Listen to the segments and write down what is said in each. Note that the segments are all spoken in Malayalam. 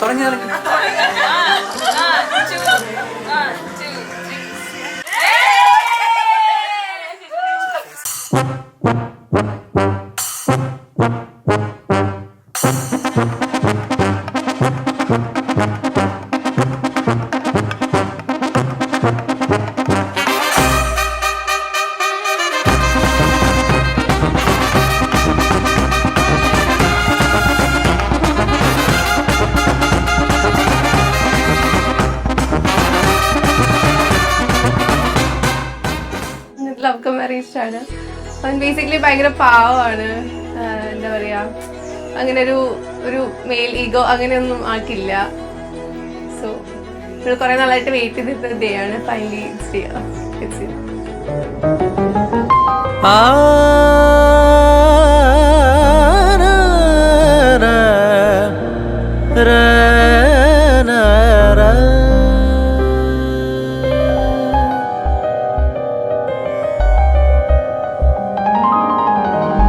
തുടങ്ങി ലവ് കം അറേഞ്ച്ഡ് ആണ്. അവൻ ബേസിക്കലി ഭയങ്കര പാവമാണ്. എന്താ പറയാ, അങ്ങനെ ഒരു മെയിൽ ഈഗോ അങ്ങനെയൊന്നും ആക്കില്ല. സോ നമ്മൾ കുറെ നാളായിട്ട് വെയിറ്റ് ചെയ്തിരുന്ന ഡേ ആണ്. Finally its day. It's it.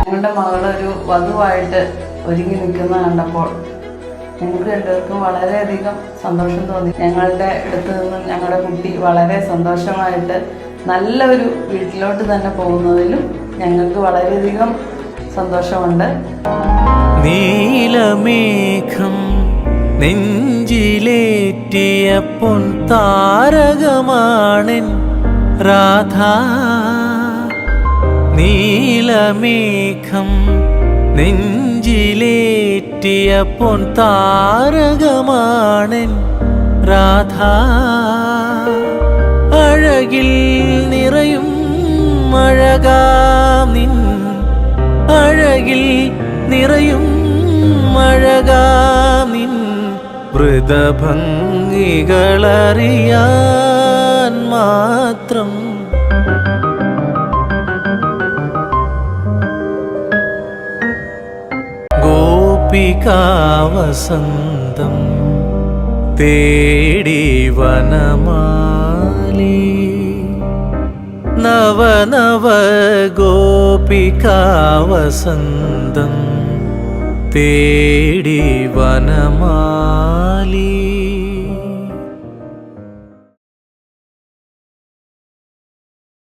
ഞങ്ങളുടെ മകളൊരു വധുവായിട്ട് ഒരുങ്ങി നിൽക്കുന്ന കണ്ടപ്പോൾ ഞങ്ങൾക്ക് രണ്ടുപേർക്കും വളരെയധികം സന്തോഷം തോന്നി. ഞങ്ങളുടെ അടുത്ത് നിന്നും ഞങ്ങളുടെ കുട്ടി വളരെ സന്തോഷമായിട്ട് നല്ലൊരു വീട്ടിലോട്ട് തന്നെ പോകുന്നതിലും ഞങ്ങൾക്ക് വളരെയധികം സന്തോഷമുണ്ട്. നീലമേഘം നെഞ്ചിലേറ്റിയ പൊൻ താരകമാണെൻ രാധ. നീലമേഘം നെഞ്ചിലേറ്റിയ പൊൻ താരകമാണെൻ രാധ. അഴകിൽ നിറയും അഴകാം നിൻ, അഴകിൽ നിറയും അഴകാം നിൻ മൃദഭംഗികളറിയാൻ മാത്രം. ഗോപികാവസന്തം തേടി വനമാലി, നവനവ ഗോപികാവസന്തം തേടി വനമാലി.